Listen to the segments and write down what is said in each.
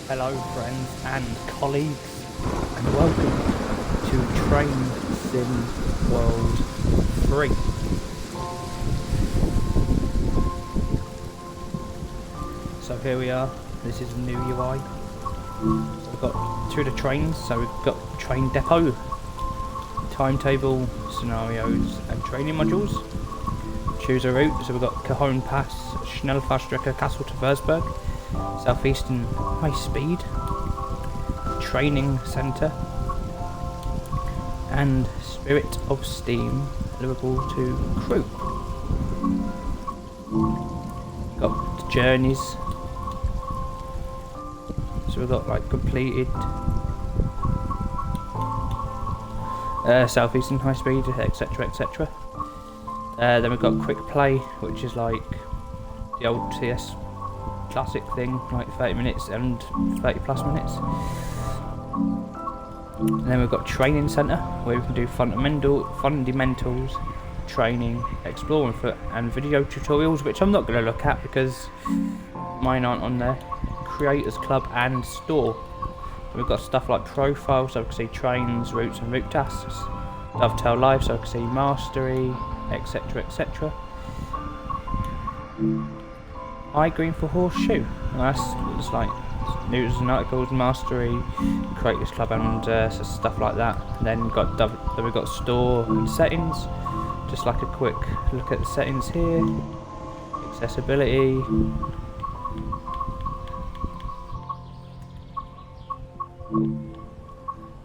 Hello friends and colleagues, and welcome to Train Sim World 3. So here we are, this is a new UI. So we've got two of the trains, so we've got train depot, timetable, scenarios and training modules. Choose a route, so we've got Cajon Pass, Schnellfahrstrecke Castle to Würzburg, Southeastern High Speed, Training Centre, and Spirit of Steam, Liverpool to Crewe. Got the journeys, so we've got like completed Southeastern High Speed, etc, etc. Then we've got quick play, which is like the old TS classic thing, like 30 minutes and 30 plus minutes. And then we've got training centre, where we can do fundamentals, training, explore on foot, and video tutorials, which I'm not going to look at because mine aren't on there. Creators Club and store. And we've got stuff like profile, so I can see trains, routes and route tasks. Dovetail live, so I can see mastery, etc, etc. I green for horseshoe, and that's it's like news and articles, mastery, creators club, and so stuff like that. And then we've got store and settings, just like a quick look at the settings here. Accessibility,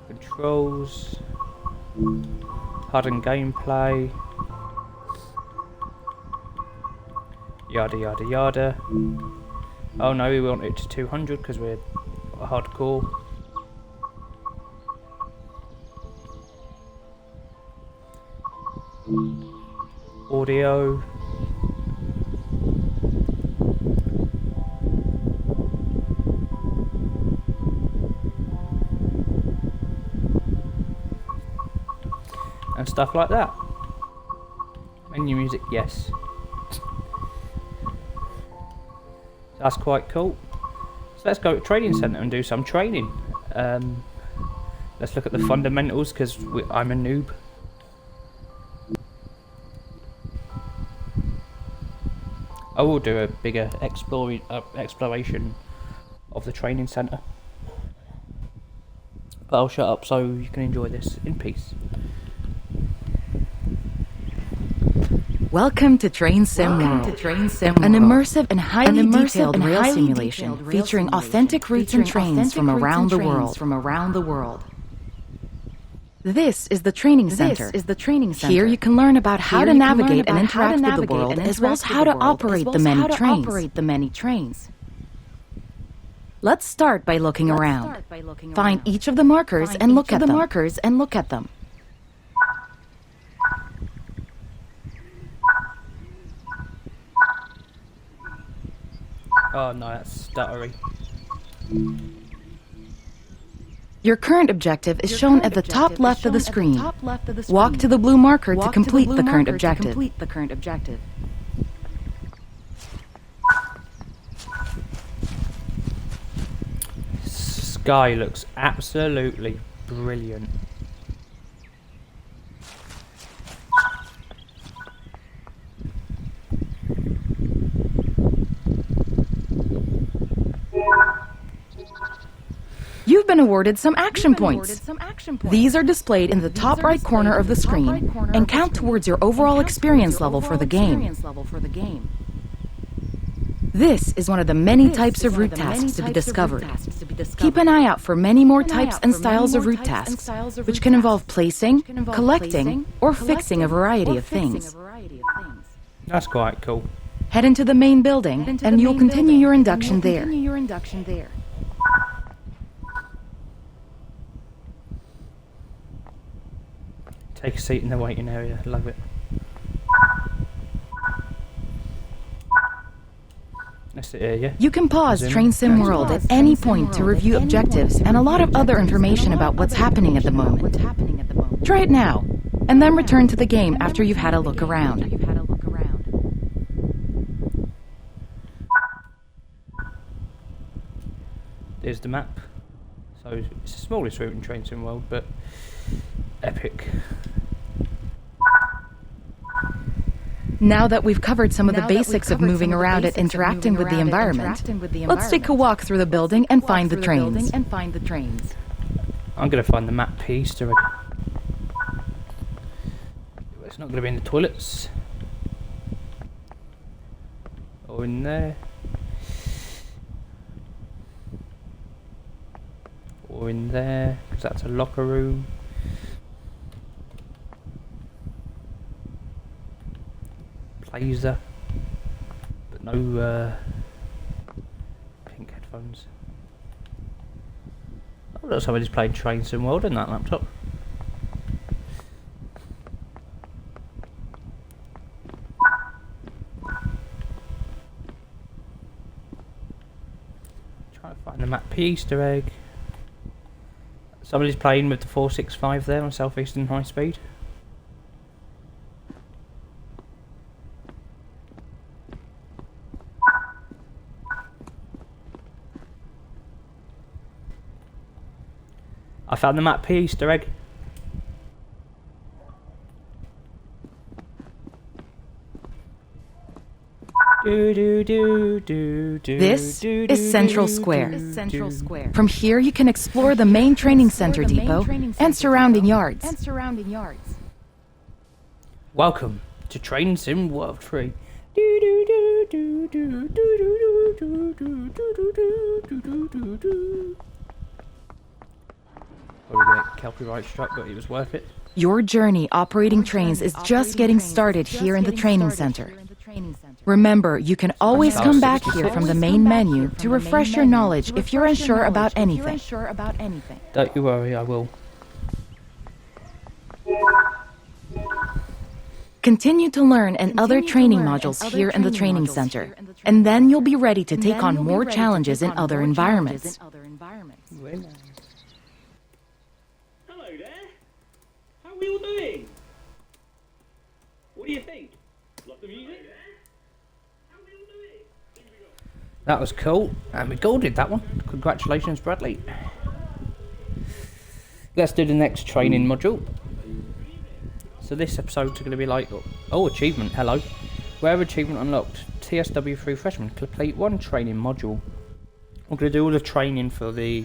controls, HUD and gameplay, yada yada yada. Oh no, we want it to 200 because we're hardcore. Audio. And stuff like that. Menu music, yes. That's quite cool. So let's go to training centre and do some training. Let's look at the fundamentals because I'm a noob. I will do a bigger exploration of the training centre. But I'll shut up so you can enjoy this in peace. Welcome to Train Sim World, an immersive and highly detailed rail simulation featuring authentic routes and trains from around the world. This is the training center. Here you can learn about how to navigate and interact with the world, as well as how to operate the many trains. Let's start by looking around. Find each of the markers and look at them. Oh no, that's stuttery. Your current objective is shown at the top left of the screen. Walk to the blue marker to complete the current objective. Sky looks absolutely brilliant. You've been awarded some action points. These are displayed in the top right corner of the screen and count towards your overall experience level for the game. This is one of the many types of route tasks to be discovered. Keep an eye out for many more types and styles of route tasks, which can involve placing, collecting, or fixing a variety of things. That's quite cool. Head into the main building and you'll continue your induction there. Take a seat in the waiting area, love it. Let's sit here, yeah? You can pause Train Sim World at any point to review objectives and a lot of other information about what's happening at the moment. Try it now, and then return to the game after you've had a look around. there's the map. So it's the smallest route in Train Sim World, but epic. Now that we've covered some of the basics of moving around and interacting with the environment, let's take a walk through the building and find the trains. I'm going to find the map Easter egg. It's not going to be in the toilets. Or in there. Or in there, because that's a locker room. Blazer, but no pink headphones. Oh, look, somebody's playing Train Sim World in that laptop. Trying to find the map Easter egg. Somebody's playing with the 465 there on Southeastern High Speed. I found the map Easter egg. This is Central Square. From here you can explore the main training center depot and surrounding yards. Welcome to Train Sim World 3. Probably get copyright struck, but it was worth it. Your journey operating trains is just getting started here in the training center. Remember, you can always come back here from the main menu to refresh your knowledge if you're unsure about anything. Don't you worry, I will. Continue to learn and other training modules here in the training center, and then you'll be ready to take on more challenges in other environments. Hello there. How are we all doing? What do you think? Love the music? How are we all doing? That was cool, and we golded that one. Congratulations, Bradley. Let's do the next training module. So this episode's going to be like, oh, achievement, hello. Rare achievement unlocked, TSW 3 freshman, complete one training module. We're going to do all the training for the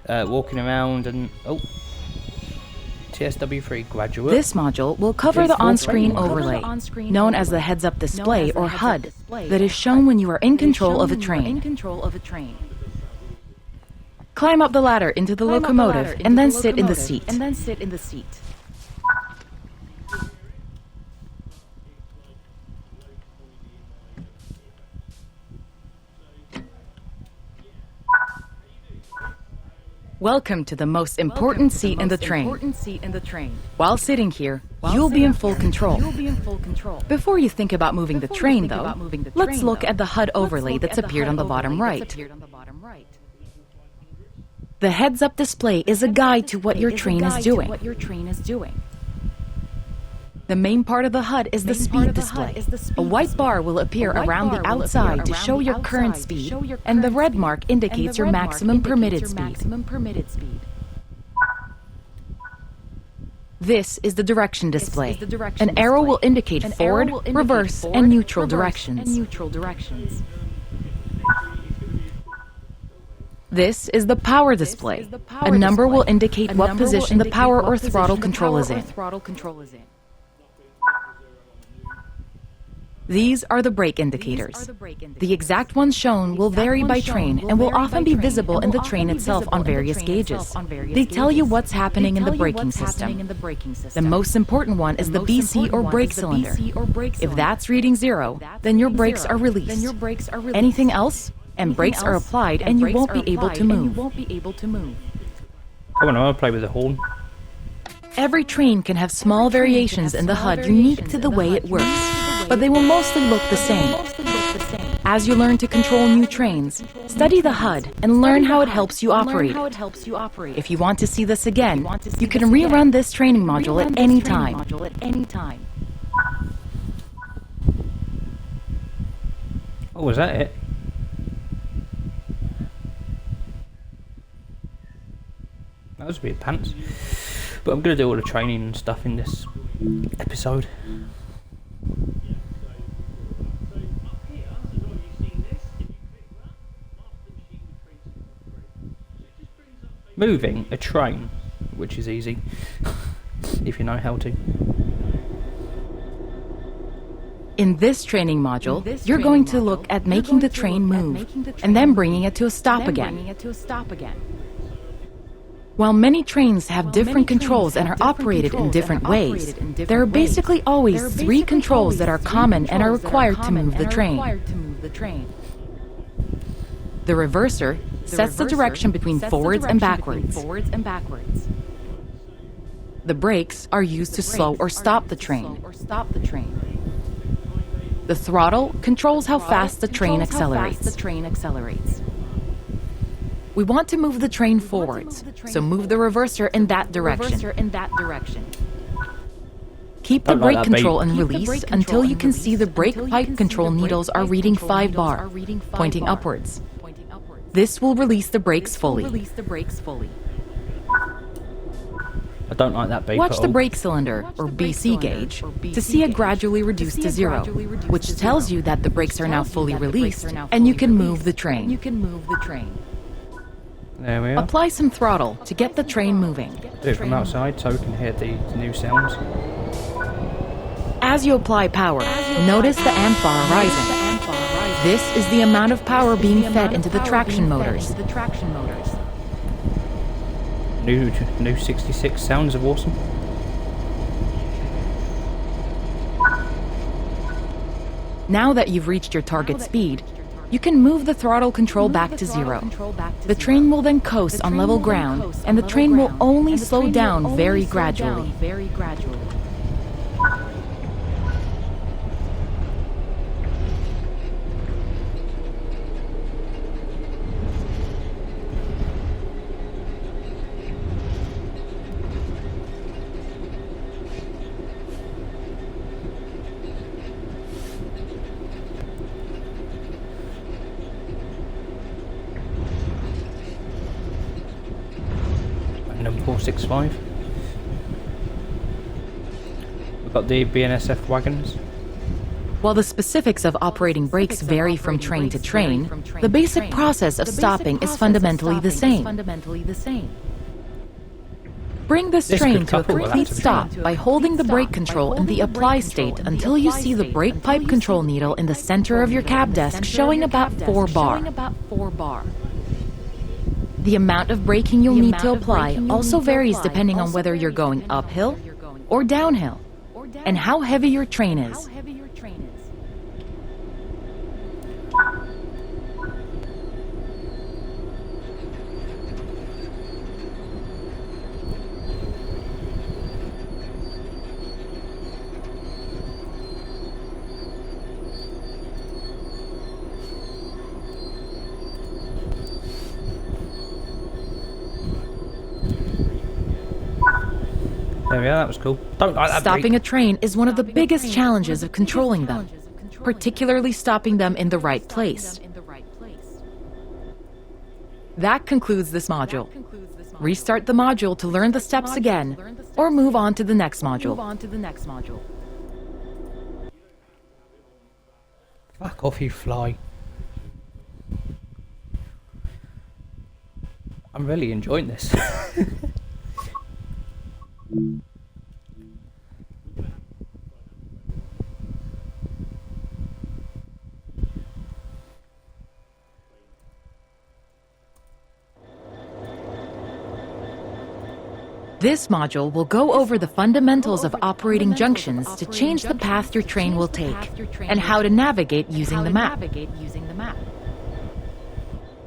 walking around and, oh, TSW 3 graduate. This module will cover the on-screen overlay, known as the heads-up display or HUD, that is shown when you are in control of a train. Climb up the ladder into the locomotive and then sit in the seat. Welcome to the most important seat in the train. While sitting here, you'll be in full control. Before you think about moving the train, though, let's look at the HUD overlay that's appeared on the bottom right. The heads-up display is a guide to what your train is doing. The main part of the HUD is the speed display. A white bar will appear around the outside to show your current speed, and the red mark indicates your maximum permitted speed. This is the direction display. An arrow will indicate forward, reverse, and neutral directions. This is the power display. A number will indicate what position the power or throttle control is in. These are the brake indicators. The exact ones shown will vary by train and will often be visible in the train itself on various gauges. They tell you what's happening in the braking system. The most important one is the BC or brake cylinder. If that's reading 0, then your brakes are released. Anything else, and brakes are applied and you won't be able to move. Come on, I'll play with the horn. Every train can have small variations in the HUD unique to the way it works, but they will mostly look the same. As you learn to control new trains, study the HUD and learn how it helps you operate it. If you want to see this again, you can rerun this training module at any time. Oh, was that it? That was weird pants. But I'm going to do all the training and stuff in this episode. Moving a train, which is easy, if you know how to. In this training module, you're going to look at making the train move, and then bringing it to a stop again. While many trains have different controls and are operated in different ways, there are basically always 3 controls that are common and are required to move the train. The reverser sets the direction between forwards and backwards. The brakes are used to slow or stop the train. The throttle controls how fast the train accelerates. We want to move the train forwards, so move the reverser in that direction. Keep the brake control and release until you can see the brake pipe control needles are reading 5 bar, pointing upwards. This will release the brakes fully. I don't like that beep. Watch the brake cylinder, or BC gauge, to see it gradually reduce to 0, which tells you that the brakes are now fully released and you can move the train. There we are. Apply some throttle to get the train moving. Do it from outside so we can hear the new sounds. As you apply power, notice the amp bar rising. This is the amount of power being fed into the traction motors. New 66 sounds of awesome. Now that you've reached your target speed, you can move the throttle control back to 0. The train will then coast on level ground, and the train will only slow down very gradually. Number 465. We've got the BNSF wagons. While the specifics of operating brakes vary from train to train, the basic process of stopping is fundamentally the same. Bring this train to a complete stop by holding the brake control in the apply state until you see the brake pipe control needle in the center of your cab desk showing about 4 bar. The amount of braking you'll need to apply also varies depending on whether you're going uphill or downhill, and how heavy your train is. There we are, that was cool. Don't like that Stopping brake. a train is one of the biggest challenges of controlling them, particularly stopping them in the right place. That concludes this module. Restart the module to learn the steps again, or move on to the next module. Fuck off, you fly. I'm really enjoying this. This module will go over the fundamentals of operating junctions to change the path your train will take, and how to navigate using the map.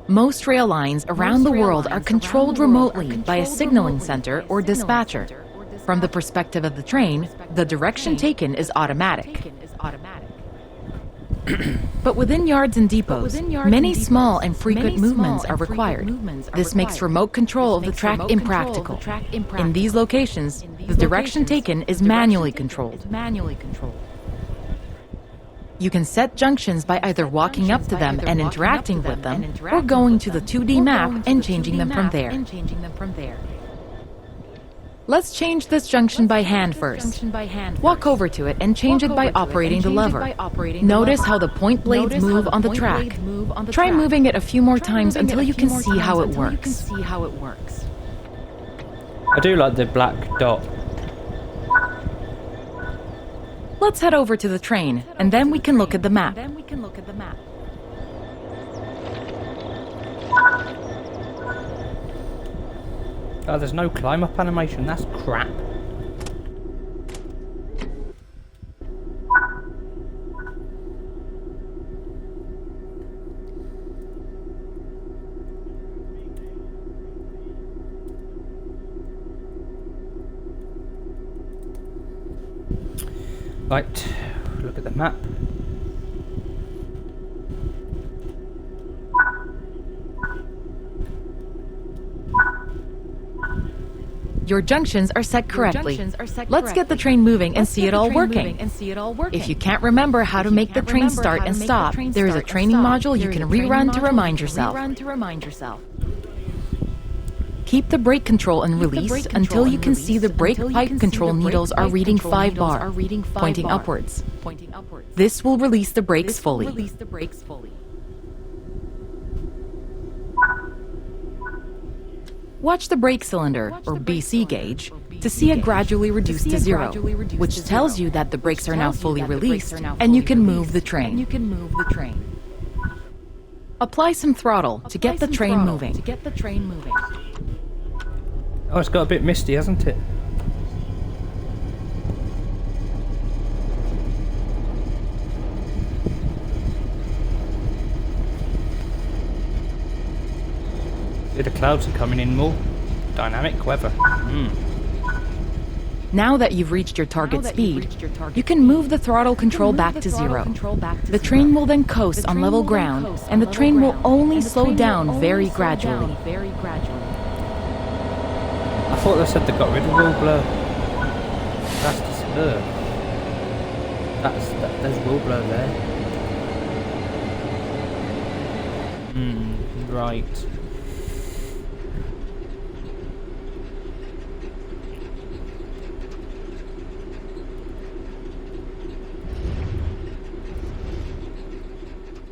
Most rail lines around the world are controlled remotely by a signaling center or dispatcher. From the perspective of the train, the direction taken is automatic. But within yards and depots, many small and frequent movements are required. This makes remote control of the track impractical. In these locations, the direction taken is manually controlled. You can set junctions by either walking up to them and interacting with them, or going to the 2D map and changing them from there. Let's change this junction by hand first. Walk over to it and change it by operating the lever. Notice how the point blades move on the track. Try moving it a few more times until you can see how it works. I do like the black dot. Let's head over to the train, and then we can look at the map. Oh, there's no climb up animation, that's crap. Right, look at the map. Your junctions are set correctly. Let's get the train moving and see it all working. If you can't remember how to make the train start and stop, there is a training module you can rerun to remind yourself. Keep the brake control and release until you can see the brake pipe control needles are reading 5 bar, pointing upwards. This will release the brakes fully. Watch the brake cylinder, or BC gauge, to see it gradually reduce to 0, which tells you that the brakes are now fully released and you can move the train. Apply some throttle to get the train moving. Oh, it's got a bit misty, hasn't it? The clouds are coming in more. Dynamic weather. Now that you've reached your target speed, you can move the throttle control back to 0. The train will then coast on level ground, and the train will only slow down very gradually. I thought they said they got rid of wheel blur. That's just there's wheel blur there. Right.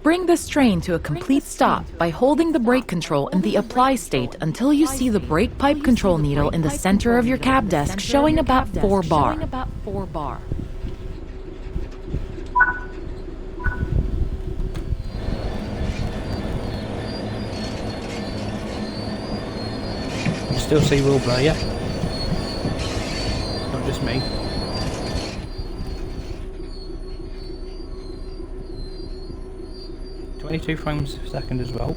Bring this train to a complete stop by holding the brake control in the apply state until you see the brake pipe control needle in the center of your cab desk showing about 4 bar. You still see wheel blur, yeah? Not just me. .22 frames per second as well.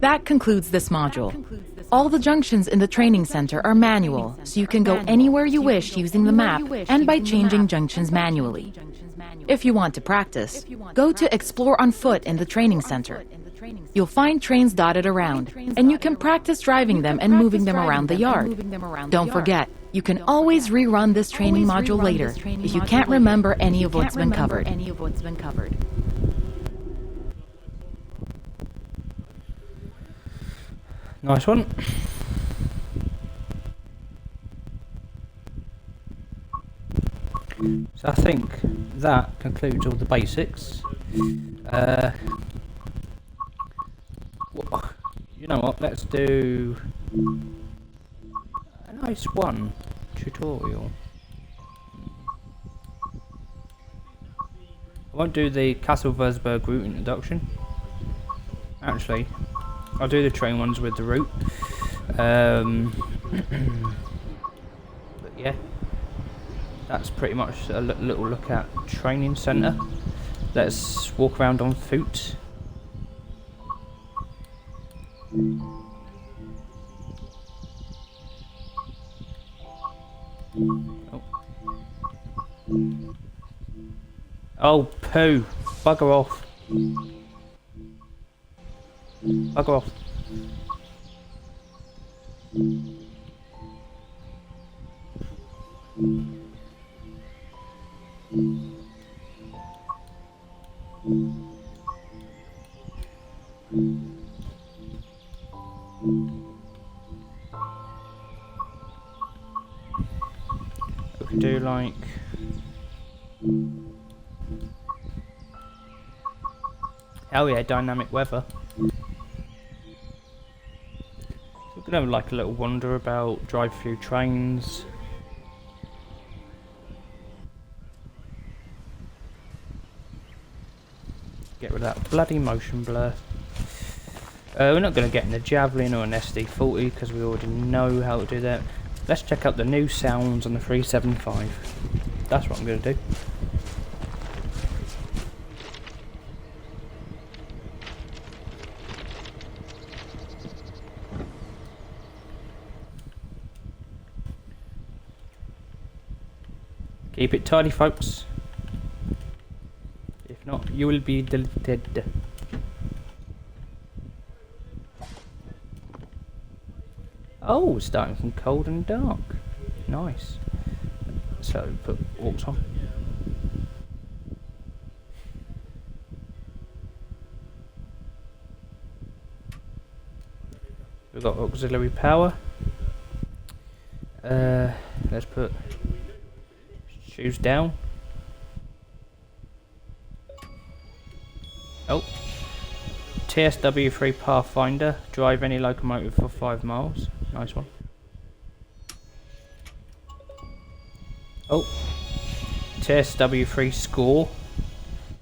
That concludes this module. All the junctions in the training center are manual, so you can go anywhere you wish using the map and by changing junctions manually. If you want to practice, go to Explore on Foot in the training center. You'll find trains dotted around, and you can practice driving them and moving them around the yard. Don't forget, you can always rerun this training module later if you can't remember any of what's been covered. Nice one. So I think that concludes all the basics. You know what, let's do a nice one tutorial. I won't do the Castle Versberg route introduction. Actually, I'll do the train ones with the route. But yeah, that's pretty much a little look at training centre. Let's walk around on foot. Oh, poo! Bugger off! Bugger off! could do like... Oh yeah, dynamic weather. So we're gonna have like a little wander about, drive through trains. Get rid of that bloody motion blur. We're not going to get in a Javelin or an SD40 because we already know how to do that. Let's check out the new sounds on the 375. That's what I'm going to do. Keep it tidy, folks. If not, you will be deleted. Oh, starting from cold and dark. Nice. So, put walks on. We've got auxiliary power. Let's put shoes down. Oh. TSW 3 Pathfinder. Drive any locomotive for 5 miles. Nice one. Oh. TSW 3 Score.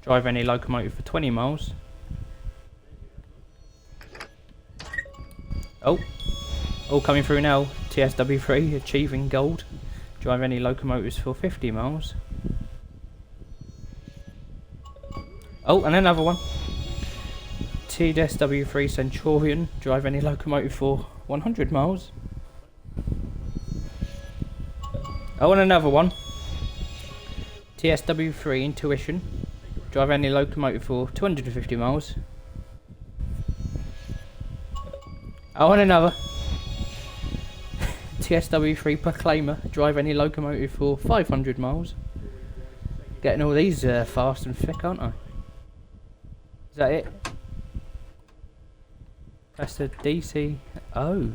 Drive any locomotive for 20 miles. Oh. All coming through now. TSW 3 achieving gold. Drive any locomotives for 50 miles. Oh, and another one. TSW 3 Centurion. Drive any locomotive for 100 miles. Oh, and another one. TSW 3 Intuition. Drive any locomotive for 250 miles. Oh, and another. TSW 3 Proclaimer. Drive any locomotive for 500 miles. Getting all these fast and thick, aren't I? Is that it? That's the DC. Oh.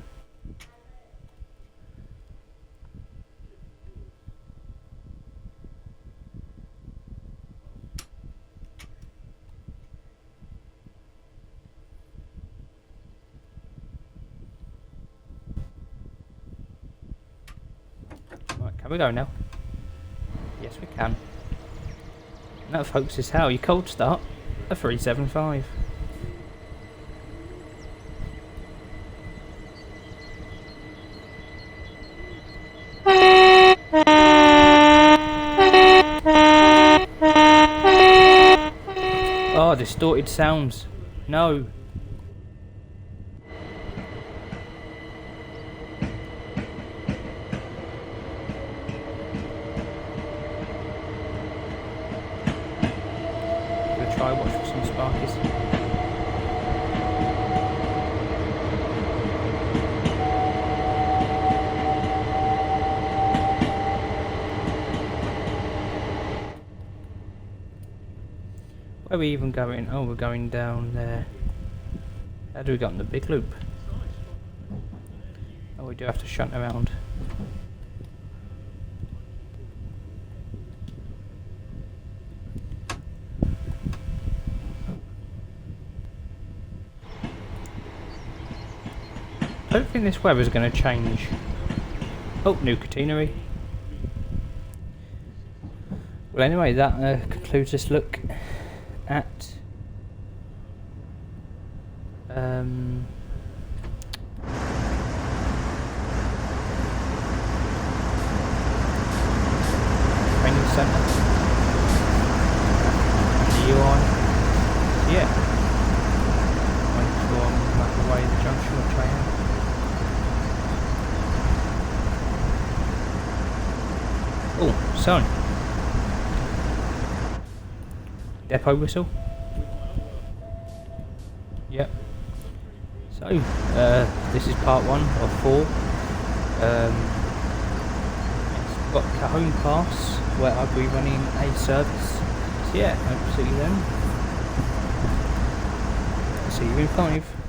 Right, can we go now? Yes, we can. And that, folks, is how you cold start a 375. Oh, distorted sounds. No. Gonna try watch for some sparkies. Where are we even going? Oh, we're going down there. How do we get on the big loop? Oh, we do have to shunt around. I don't think this weather's going to change. Oh, new catenary. Well, anyway, that concludes this look at training centre and the UI. Yeah, wait for away the junction of training. Oh, so depot whistle. Yep. So, this is part 1 of 4. It's got Cajon Pass, where I'll be running a service. So yeah, hope to see you then. See you in 5.